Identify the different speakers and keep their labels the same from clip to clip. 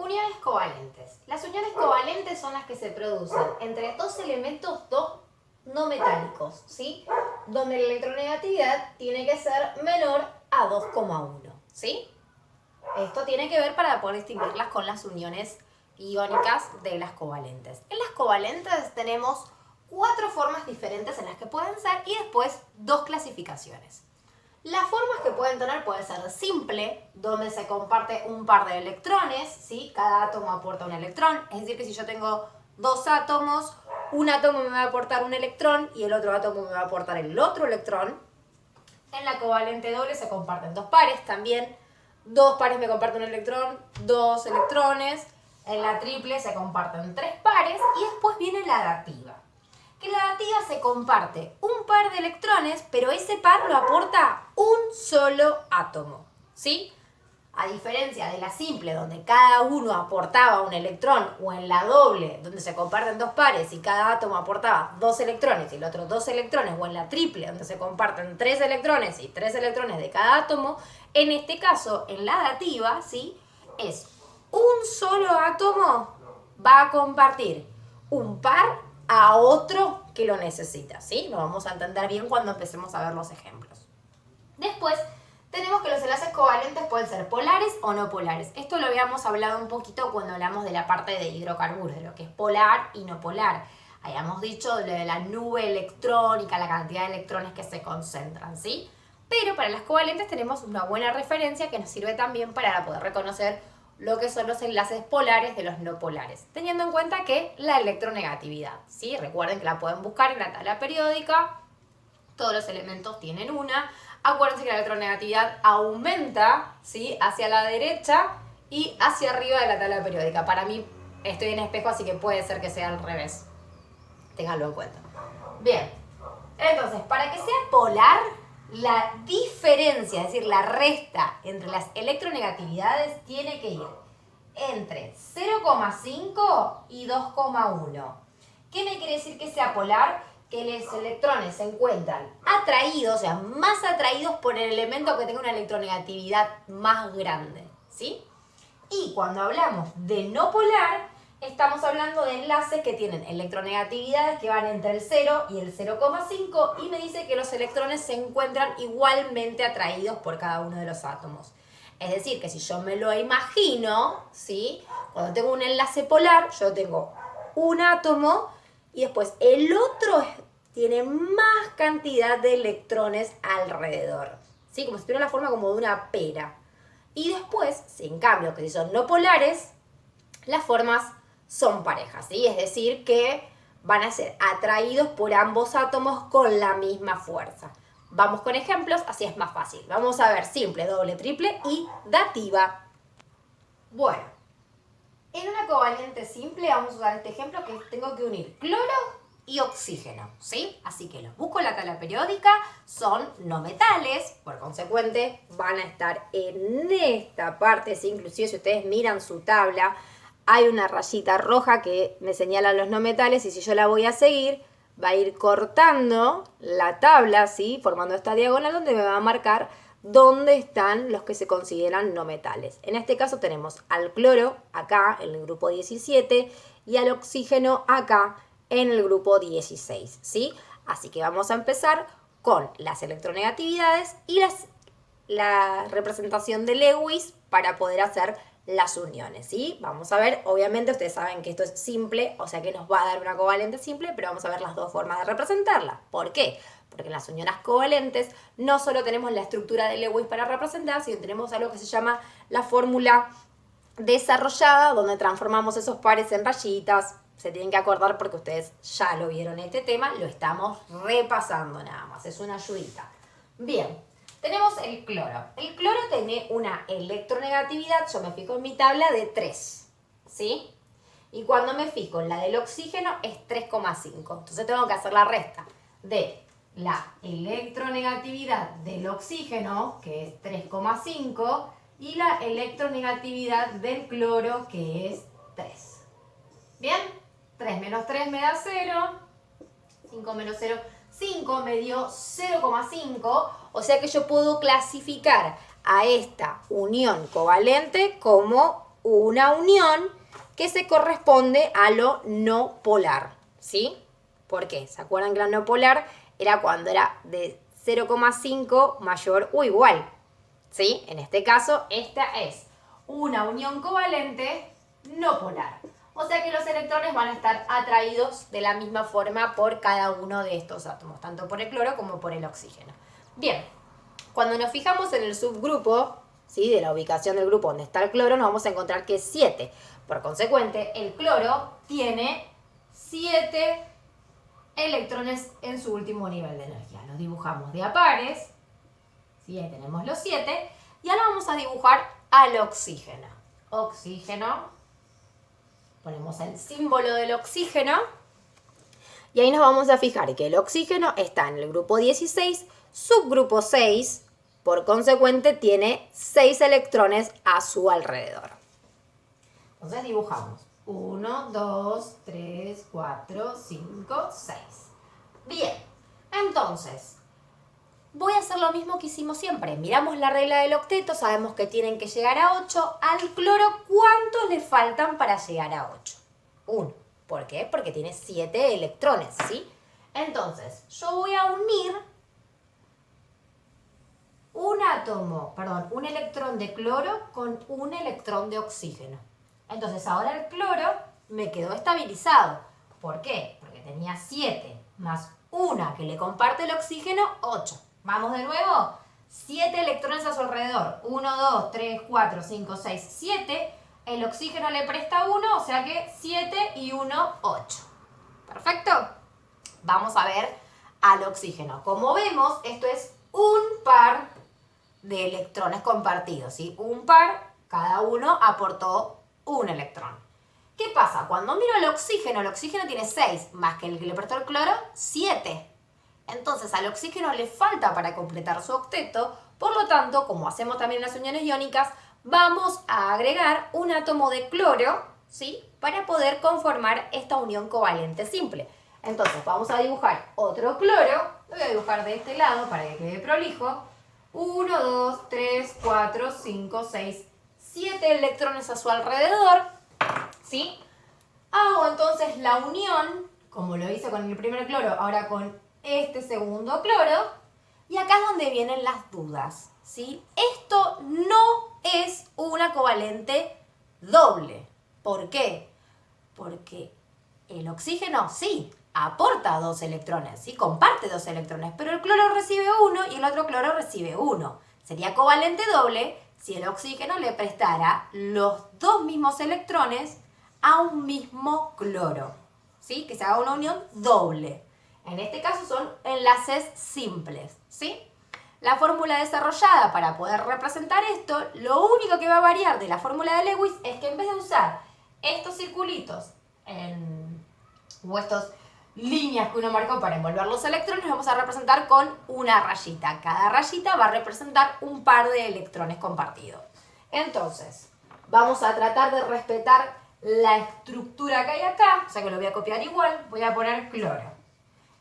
Speaker 1: Uniones covalentes. Las uniones covalentes son las que se producen entre dos elementos no metálicos, ¿sí? Donde la electronegatividad tiene que ser menor a 2,1, ¿sí? Esto tiene que ver para poder distinguirlas con las uniones iónicas de las covalentes. En las covalentes tenemos 4 formas diferentes en las que pueden ser y después 2 clasificaciones. Las formas que pueden tener puede ser simple, donde se comparte un par de electrones, ¿sí? Cada átomo aporta un electrón, es decir que si yo tengo 2 átomos, un átomo me va a aportar un electrón y el otro átomo me va a aportar el otro electrón. En la covalente doble se comparten 2 pares también, 2 pares me comparten un electrón, 2 electrones. En la triple se comparten 3 pares y después viene la dativa. Que la dativa se comparte un par de electrones, pero ese par lo aporta un solo átomo, ¿sí? A diferencia de la simple, donde cada uno aportaba un electrón, o en la doble, donde se comparten 2 pares y cada átomo aportaba 2 electrones y el otro 2 electrones, o en la triple, donde se comparten 3 electrones y 3 electrones de cada átomo, en este caso, en la dativa, ¿sí? Es un solo átomo va a compartir un par a otro que lo necesita, ¿sí? Lo vamos a entender bien cuando empecemos a ver los ejemplos. Después, tenemos que los enlaces covalentes pueden ser polares o no polares. Esto lo habíamos hablado un poquito cuando hablamos de la parte de hidrocarburos, de lo que es polar y no polar. Habíamos dicho de lo de la nube electrónica, la cantidad de electrones que se concentran, ¿sí? Pero para las covalentes tenemos una buena referencia que nos sirve también para poder reconocer lo que son los enlaces polares de los no polares, teniendo en cuenta que la electronegatividad, ¿sí? Recuerden que la pueden buscar en la tabla periódica, todos los elementos tienen una. Acuérdense que la electronegatividad aumenta, ¿sí? Hacia la derecha y hacia arriba de la tabla periódica. Para mí estoy en espejo, así que puede ser que sea al revés. Ténganlo en cuenta. Bien, entonces, para que sea polar, la diferencia, es decir, la resta entre las electronegatividades tiene que ir entre 0,5 y 2,1. ¿Qué me quiere decir que sea polar? Que los electrones se encuentran atraídos, o sea, más atraídos por el elemento que tenga una electronegatividad más grande, ¿sí? Y cuando hablamos de no polar, estamos hablando de enlaces que tienen electronegatividades que van entre el 0 y el 0,5 y me dice que los electrones se encuentran igualmente atraídos por cada uno de los átomos. Es decir, que si yo me lo imagino, ¿sí? Cuando tengo un enlace polar, yo tengo un átomo y después el otro tiene más cantidad de electrones alrededor, ¿sí? Como si tuviera la forma como de una pera. Y después, en cambio, que si son no polares, las formas son parejas, ¿sí? Es decir, que van a ser atraídos por ambos átomos con la misma fuerza. Vamos con ejemplos, así es más fácil. Vamos a ver simple, doble, triple y dativa. Bueno, en una covalente simple vamos a usar este ejemplo que tengo que unir cloro y oxígeno, ¿sí? Así que los busco en la tabla periódica, son no metales, por consecuente van a estar en esta parte, ¿sí? Inclusive si ustedes miran su tabla, hay una rayita roja que me señala los no metales y si yo la voy a seguir, va a ir cortando la tabla, ¿sí? Formando esta diagonal donde me va a marcar dónde están los que se consideran no metales. En este caso tenemos al cloro acá en el grupo 17 y al oxígeno acá en el grupo 16, ¿sí? Así que vamos a empezar con las electronegatividades y la representación de Lewis para poder hacer las uniones, ¿sí? Vamos a ver, obviamente ustedes saben que esto es simple, o sea que nos va a dar una covalente simple, pero vamos a ver las dos formas de representarla. ¿Por qué? Porque en las uniones covalentes no solo tenemos la estructura de Lewis para representar, sino tenemos algo que se llama la fórmula desarrollada, donde transformamos esos pares en rayitas. Se tienen que acordar porque ustedes ya lo vieron este tema, lo estamos repasando nada más, es una ayudita. Bien, tenemos el cloro. El cloro tiene una electronegatividad, yo me fijo en mi tabla, de 3, ¿sí? Y cuando me fijo en la del oxígeno es 3,5. Entonces tengo que hacer la resta de la electronegatividad del oxígeno, que es 3,5, y la electronegatividad del cloro, que es 3. ¿Bien? 3 menos 3 me da 0. 5 menos 0, 5 me dio 0,5. O sea que yo puedo clasificar a esta unión covalente como una unión que se corresponde a lo no polar, ¿sí? ¿Por qué? ¿Se acuerdan que la no polar era cuando era de 0,5 mayor o igual? ¿Sí? En este caso, esta es una unión covalente no polar. O sea que los electrones van a estar atraídos de la misma forma por cada uno de estos átomos, tanto por el cloro como por el oxígeno. Bien, cuando nos fijamos en el subgrupo, ¿sí?, de la ubicación del grupo donde está el cloro, nos vamos a encontrar que es 7. Por consecuente, el cloro tiene 7 electrones en su último nivel de energía. Los dibujamos de a pares, ¿sí? Ahí tenemos los 7. Y ahora vamos a dibujar al oxígeno. Oxígeno. Ponemos el símbolo del oxígeno. Y ahí nos vamos a fijar que el oxígeno está en el grupo 16, subgrupo 6. Por consecuente, tiene 6 electrones a su alrededor. Entonces dibujamos 1, 2, 3, 4, 5, 6. Bien, entonces voy a hacer lo mismo que hicimos siempre. Miramos la regla del octeto, sabemos que tienen que llegar a 8. Al cloro, ¿cuántos le faltan para llegar a 8? 1. ¿Por qué? Porque tiene 7 electrones, ¿sí? Entonces, yo voy a unir un electrón de cloro con un electrón de oxígeno. Entonces, ahora el cloro me quedó estabilizado. ¿Por qué? Porque tenía 7 más una que le comparte el oxígeno, 8. Vamos de nuevo. 7 electrones a su alrededor. 1, 2, 3, 4, 5, 6, 7. El oxígeno le presta 1, o sea que 7 y 1, 8. ¿Perfecto? Vamos a ver al oxígeno. Como vemos, esto es un par de electrones compartidos, ¿sí? Un par, cada uno aportó un electrón. ¿Qué pasa? Cuando miro el oxígeno tiene 6, más que el que le prestó el cloro, 7. Entonces al oxígeno le falta para completar su octeto, por lo tanto, como hacemos también en las uniones iónicas, vamos a agregar un átomo de cloro, ¿sí?, para poder conformar esta unión covalente simple. Entonces vamos a dibujar otro cloro, lo voy a dibujar de este lado para que quede prolijo. 1, 2, 3, 4, 5, 6, 7 electrones a su alrededor, ¿sí? Hago entonces la unión, como lo hice con el primer cloro, ahora con este segundo cloro, y acá es donde vienen las dudas, ¿sí? Esto no es una covalente doble. ¿Por qué? Porque el oxígeno sí aporta 2 electrones, ¿sí? Comparte 2 electrones, pero el cloro recibe 1 y el otro cloro recibe 1. Sería covalente doble si el oxígeno le prestara los 2 mismos electrones a un mismo cloro, ¿sí? Que se haga una unión doble. En este caso son enlaces simples, ¿sí? La fórmula desarrollada para poder representar esto, lo único que va a variar de la fórmula de Lewis es que en vez de usar estos circulitos o estas líneas que uno marcó para envolver los electrones, vamos a representar con una rayita. Cada rayita va a representar un par de electrones compartidos. Entonces, vamos a tratar de respetar la estructura que hay acá, o sea que lo voy a copiar igual, voy a poner cloro.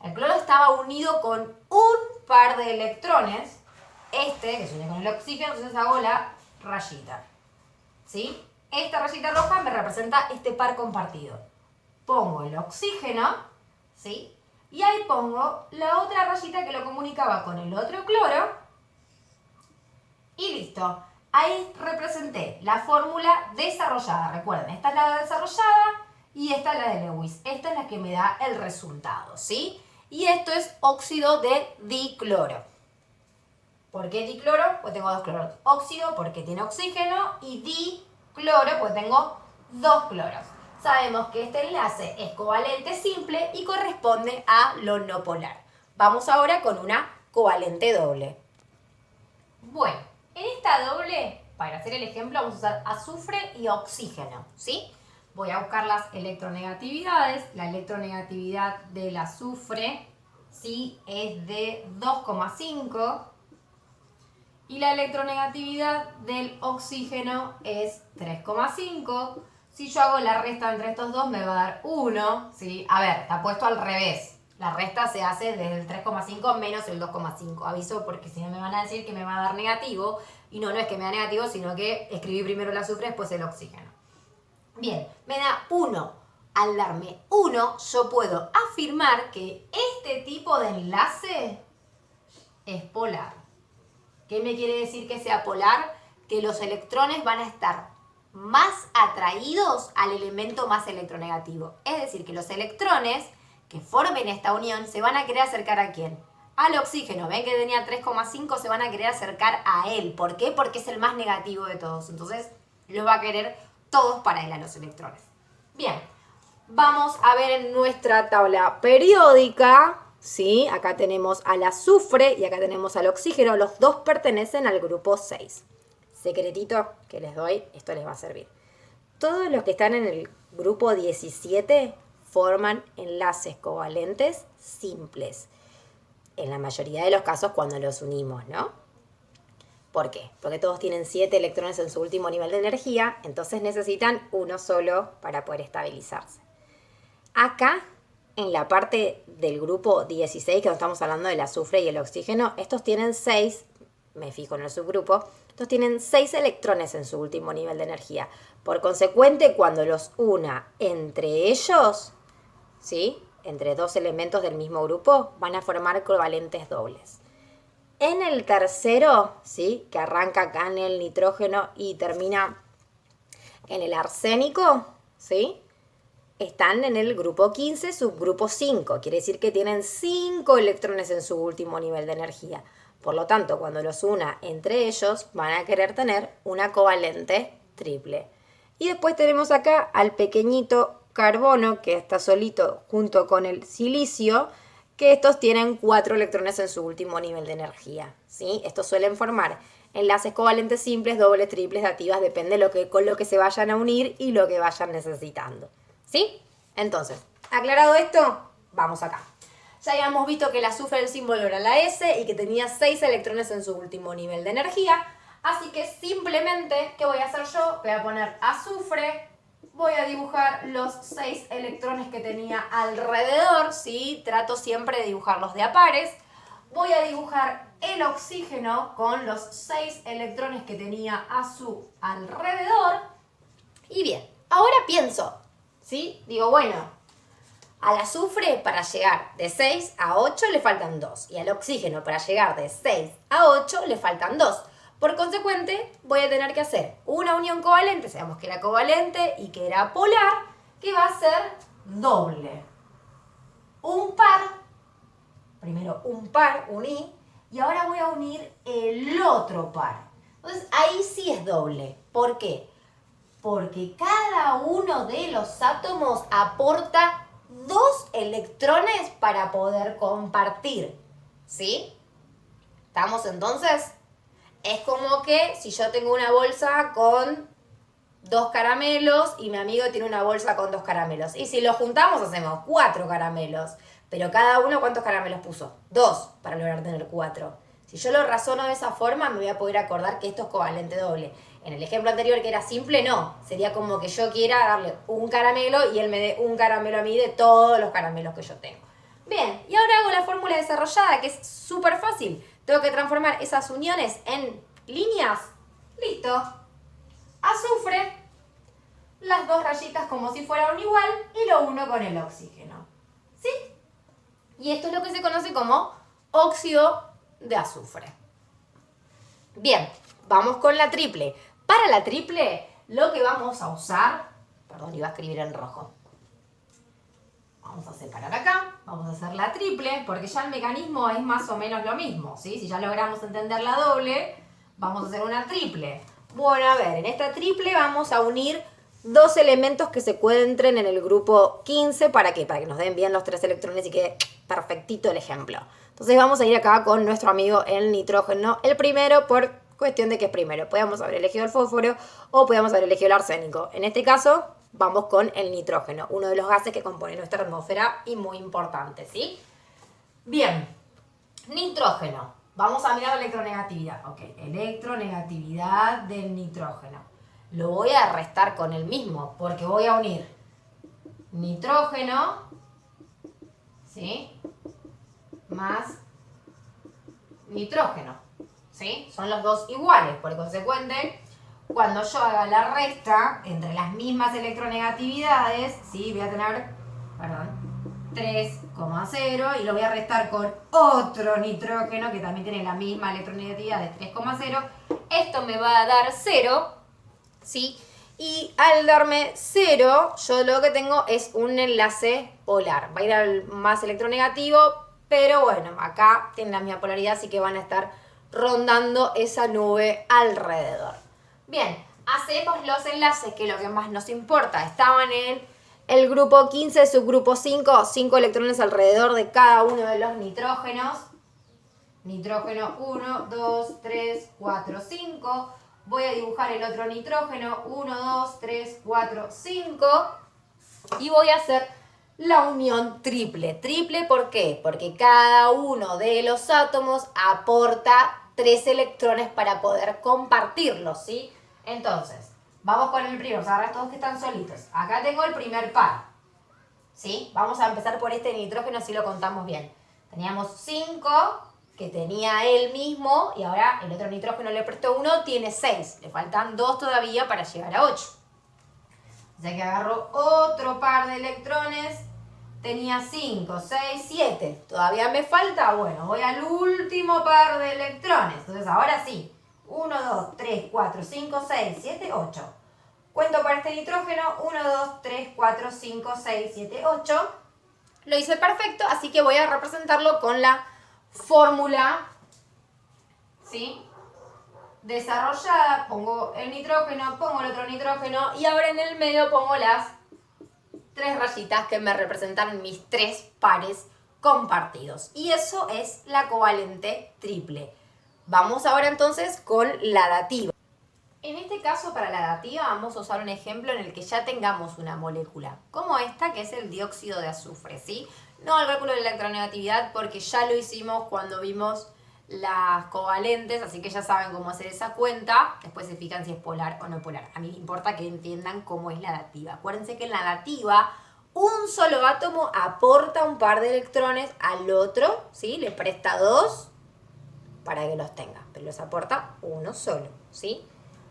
Speaker 1: El cloro estaba unido con un par de electrones, que se une con el oxígeno, entonces hago la rayita, ¿sí? Esta rayita roja me representa este par compartido. Pongo el oxígeno, ¿sí? Y ahí pongo la otra rayita que lo comunicaba con el otro cloro. Y listo. Ahí representé la fórmula desarrollada. Recuerden, esta es la desarrollada y esta es la de Lewis. Esta es la que me da el resultado, ¿sí? Y esto es óxido de dicloro. ¿Por qué dicloro? Pues tengo 2 cloros. Óxido porque tiene oxígeno y dicloro pues tengo 2 cloros. Sabemos que este enlace es covalente simple y corresponde a lo no polar. Vamos ahora con una covalente doble. Bueno, en esta doble, para hacer el ejemplo, vamos a usar azufre y oxígeno, ¿sí? Voy a buscar las electronegatividades. La electronegatividad del azufre, ¿sí?, es de 2,5 y la electronegatividad del oxígeno es 3,5. Si yo hago la resta entre estos dos me va a dar 1, ¿sí? A ver, está puesto al revés.
Speaker 2: La resta se hace desde el 3,5 menos el 2,5. Aviso porque si no me van a decir que me va a dar negativo. Y no es que me da negativo, sino que escribí primero el azufre, después el oxígeno. Bien, me da 1. Al darme 1, yo puedo afirmar que este tipo de enlace es polar. ¿Qué me quiere decir que sea polar? Que los electrones van a estar más atraídos al elemento más electronegativo. Es decir, que los electrones que formen esta unión se van a querer acercar ¿a quién? Al oxígeno. ¿Ven que tenía 3,5? Se van a querer acercar a él. ¿Por qué? Porque es el más negativo de todos. Entonces, los va a querer todos para él, a los electrones. Bien, vamos a ver en nuestra tabla periódica. ¿Sí? Acá tenemos al azufre y acá tenemos al oxígeno. Los dos pertenecen al grupo 6. Secretito que les doy, esto les va a servir. Todos los que están en el grupo 17 forman enlaces covalentes simples. En la mayoría de los casos cuando los unimos, ¿no? ¿Por qué? Porque todos tienen 7 electrones en su último nivel de energía, entonces necesitan uno solo para poder estabilizarse. Acá, en la parte del grupo 16, que estamos hablando del azufre y el oxígeno, estos tienen 6, me fijo en el subgrupo, estos tienen 6 electrones en su último nivel de energía. Por consecuente, cuando los una entre ellos, ¿sí? Entre dos elementos del mismo grupo, van a formar covalentes dobles. En el tercero, ¿sí? Que arranca acá en el nitrógeno y termina en el arsénico, ¿sí? Están en el grupo 15, subgrupo 5. Quiere decir que tienen 5 electrones en su último nivel de energía. Por lo tanto, cuando los una entre ellos, van a querer tener una covalente triple. Y después tenemos acá al pequeñito carbono, que está solito junto con el silicio, que estos tienen 4 electrones en su último nivel de energía, ¿sí? Estos suelen formar enlaces covalentes simples, dobles, triples, dativas, depende con lo que se vayan a unir y lo que vayan necesitando, ¿sí? Entonces, aclarado esto, vamos acá. Ya habíamos visto que el azufre del símbolo era la S y que tenía 6 electrones en su último nivel de energía. Así que simplemente, ¿qué voy a hacer yo? Voy a poner azufre, voy a dibujar los 6 electrones que tenía alrededor, ¿sí? Trato siempre de dibujarlos de a pares. Voy a dibujar el oxígeno con los 6 electrones que tenía a su alrededor. Y bien, ahora pienso, ¿sí? Digo, bueno, al azufre para llegar de 6 a 8 le faltan 2. Y al oxígeno para llegar de 6 a 8 le faltan 2. Por consecuente, voy a tener que hacer una unión covalente, sabemos que era covalente y que era polar, que va a ser doble. Un par, primero un par, uní, y ahora voy a unir el otro par. Entonces ahí sí es doble. ¿Por qué? Porque cada uno de los átomos aporta 2 electrones para poder compartir, ¿sí? ¿Estamos entonces? Es como que si yo tengo una bolsa con 2 caramelos y mi amigo tiene una bolsa con 2 caramelos. Y si los juntamos hacemos 4 caramelos. Pero cada uno, ¿cuántos caramelos puso? 2 para lograr tener 4. Si yo lo razono de esa forma, me voy a poder acordar que esto es covalente doble. En el ejemplo anterior, que era simple, no. Sería como que yo quiera darle un caramelo y él me dé un caramelo a mí de todos los caramelos que yo tengo. Bien, y ahora hago la fórmula desarrollada, que es súper fácil. Tengo que transformar esas uniones en líneas. Listo. Azufre, las 2 rayitas como si fueran igual y lo uno con el oxígeno. ¿Sí? Y esto es lo que se conoce como óxido de azufre. Bien, vamos con la triple. Para la triple, lo que vamos a usar... Perdón, iba a escribir en rojo. Vamos a separar acá, vamos a hacer la triple, porque ya el mecanismo es más o menos lo mismo, ¿sí? Si ya logramos entender la doble, vamos a hacer una triple. Bueno, a ver, en esta triple vamos a unir 2 elementos que se encuentren en el grupo 15, ¿para qué? Para que nos den bien los 3 electrones y quede perfectito el ejemplo. Entonces vamos a ir acá con nuestro amigo el nitrógeno, el primero por cuestión de que es primero. Podemos haber elegido el fósforo o podemos haber elegido el arsénico. En este caso, vamos con el nitrógeno, uno de los gases que compone nuestra atmósfera y muy importante, ¿sí? Bien, nitrógeno. Vamos a mirar la electronegatividad. Ok, electronegatividad del nitrógeno. Lo voy a restar con el mismo porque voy a unir nitrógeno, ¿sí? más nitrógeno, ¿sí? Son los dos iguales, por consecuente, cuando yo haga la resta entre las mismas electronegatividades, ¿sí? Voy a tener, perdón, 3,0 y lo voy a restar con otro nitrógeno que también tiene la misma electronegatividad de 3,0. Esto me va a dar 0, ¿sí? Y al darme 0, yo lo que tengo es un enlace polar. Va a ir al más electronegativo, pero bueno, acá tienen la misma polaridad, así que van a estar rondando esa nube alrededor. Bien, hacemos los enlaces, que es lo que más nos importa. Estaban en el grupo 15, subgrupo 5, 5 electrones alrededor de cada uno de los nitrógenos. Nitrógeno 1, 2, 3, 4, 5. Voy a dibujar el otro nitrógeno, 1, 2, 3, 4, 5. Y voy a hacer la unión triple. ¿Triple por qué? Porque cada uno de los átomos aporta 3 electrones para poder compartirlos, ¿sí? Entonces, vamos con el primero. Vamos a agarrar estos dos que están solitos. Acá tengo el primer par, ¿sí? Vamos a empezar por este nitrógeno, así lo contamos bien. Teníamos 5, que tenía él mismo, y ahora el otro nitrógeno le prestó 1, tiene 6. Le faltan 2 todavía para llegar a 8. O sea que agarro otro par de electrones. Tenía 5, 6, 7. Todavía me falta, bueno, voy al último par de electrones. Entonces ahora sí. 1, 2, 3, 4, 5, 6, 7, 8. Cuento para este nitrógeno. 1, 2, 3, 4, 5, 6, 7, 8. Lo hice perfecto, así que voy a representarlo con la fórmula, ¿sí? Desarrollada. Pongo el nitrógeno, pongo el otro nitrógeno y ahora en el medio pongo las 3 rayitas que me representan mis 3 pares compartidos. Y eso es la covalente triple. Vamos ahora entonces con la dativa. En este caso, para la dativa, vamos a usar un ejemplo en el que ya tengamos una molécula, como esta, que es el dióxido de azufre, ¿sí? No el cálculo de la electronegatividad, porque ya lo hicimos cuando vimos las covalentes, así que ya saben cómo hacer esa cuenta. Después se fijan si es polar o no polar. A mí me importa que entiendan cómo es la dativa. Acuérdense que en la dativa, un solo átomo aporta un par de electrones al otro, ¿sí? Le presta 2 para que los tenga, pero los aporta uno solo, ¿sí?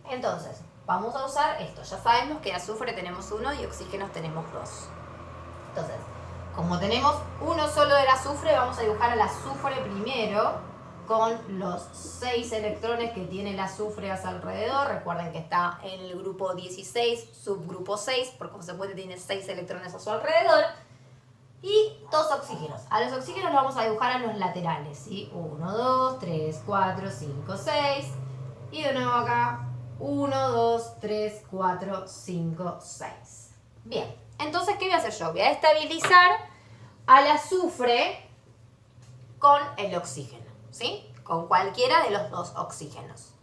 Speaker 2: Entonces, vamos a usar esto. Ya sabemos que de azufre tenemos 1 y oxígenos tenemos 2. Entonces, como tenemos uno solo del azufre, vamos a dibujar al azufre primero con los 6 electrones que tiene el azufre a su alrededor. Recuerden que está en el grupo 16, subgrupo 6, por consecuente tiene 6 electrones a su alrededor. Y 2 oxígenos. A los oxígenos los vamos a dibujar a los laterales, ¿sí? 1, 2, 3, 4, 5, 6. Y de nuevo acá, 1, 2, 3, 4, 5, 6. Bien, entonces, ¿qué voy a hacer yo? Voy a estabilizar al azufre con el oxígeno, ¿sí? Con cualquiera de los 2 oxígenos.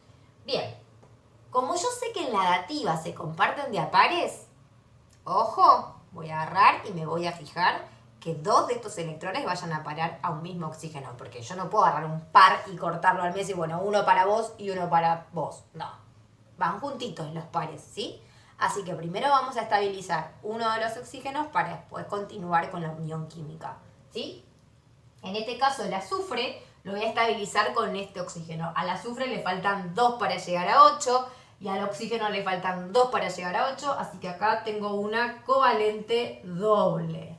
Speaker 2: Bien, como yo sé que en la dativa se comparten de a pares, ojo, voy a agarrar y me voy a fijar que 2 de estos electrones vayan a parar a un mismo oxígeno, porque yo no puedo agarrar un par y cortarlo al medio y bueno, uno para vos y uno para vos. No, van juntitos los pares, ¿sí? Así que primero vamos a estabilizar uno de los oxígenos para después continuar con la unión química, ¿sí? En este caso el azufre lo voy a estabilizar con este oxígeno. Al azufre le faltan 2 para llegar a 8 y al oxígeno le faltan 2 para llegar a 8, así que acá tengo una covalente doble.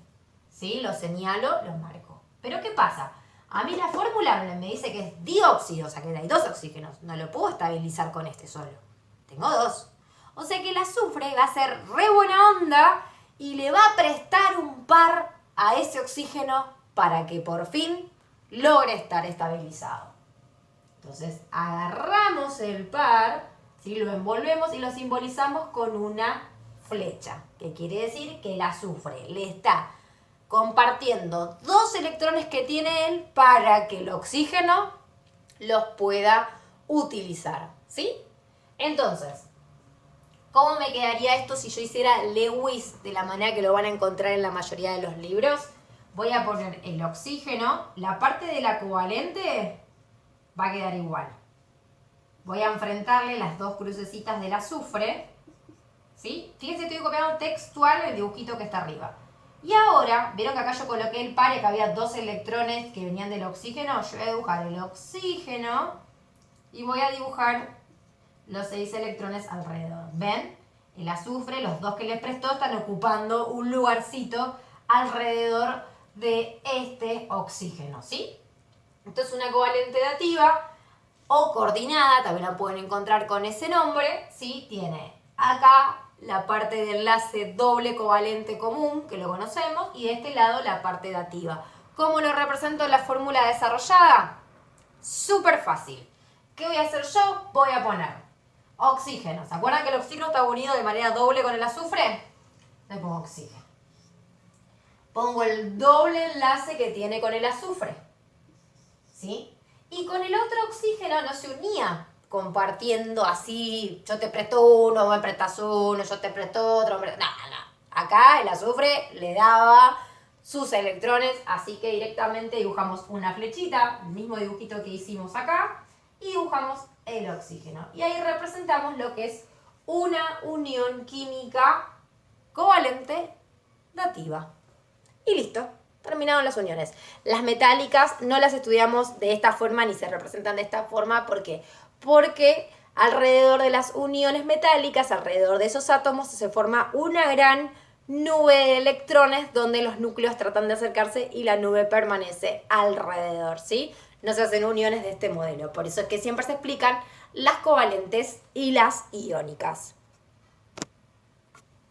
Speaker 2: ¿Sí? Lo señalo, lo marco. Pero ¿qué pasa? A mí la fórmula me dice que es dióxido, o sea que hay 2 oxígenos. No lo puedo estabilizar con este solo. Tengo 2. O sea que el azufre va a ser re buena onda y le va a prestar un par a ese oxígeno para que por fin logre estar estabilizado. Entonces agarramos el par, ¿sí? Lo envolvemos y lo simbolizamos con una flecha, que quiere decir que el azufre le está compartiendo 2 electrones que tiene él para que el oxígeno los pueda utilizar, ¿sí? Entonces, ¿cómo me quedaría esto si yo hiciera Lewis de la manera que lo van a encontrar en la mayoría de los libros? Voy a poner el oxígeno, la parte de la covalente va a quedar igual. Voy a enfrentarle las 2 crucecitas del azufre, ¿sí? Fíjense, estoy copiando textual el dibujito que está arriba. Y ahora, ¿vieron que acá yo coloqué el par y que había 2 electrones que venían del oxígeno? Yo voy a dibujar el oxígeno y voy a dibujar los 6 electrones alrededor. ¿Ven? El azufre, los 2 que les prestó, están ocupando un lugarcito alrededor de este oxígeno, ¿sí? Entonces una covalente dativa o coordinada, también la pueden encontrar con ese nombre, ¿sí? Tiene acá la parte de enlace doble covalente común, que lo conocemos, y de este lado la parte dativa. ¿Cómo lo represento en la fórmula desarrollada? Súper fácil. ¿Qué voy a hacer yo? Voy a poner oxígeno. ¿Se acuerdan que el oxígeno está unido de manera doble con el azufre? Le pongo oxígeno. Pongo el doble enlace que tiene con el azufre, ¿sí? Y con el otro oxígeno no se unía compartiendo así, yo te presto uno, me prestas uno, yo te presto otro, no. Acá el azufre le daba sus electrones, así que directamente dibujamos una flechita, el mismo dibujito que hicimos acá, y dibujamos el oxígeno. Y ahí representamos lo que es una unión química covalente dativa. Y listo, terminaron las uniones. Las metálicas no las estudiamos de esta forma ni se representan de esta forma. ¿Por qué? Porque alrededor de las uniones metálicas, alrededor de esos átomos, se forma una gran nube de electrones donde los núcleos tratan de acercarse y la nube permanece alrededor, ¿sí? No se hacen uniones de este modelo. Por eso es que siempre se explican las covalentes y las iónicas.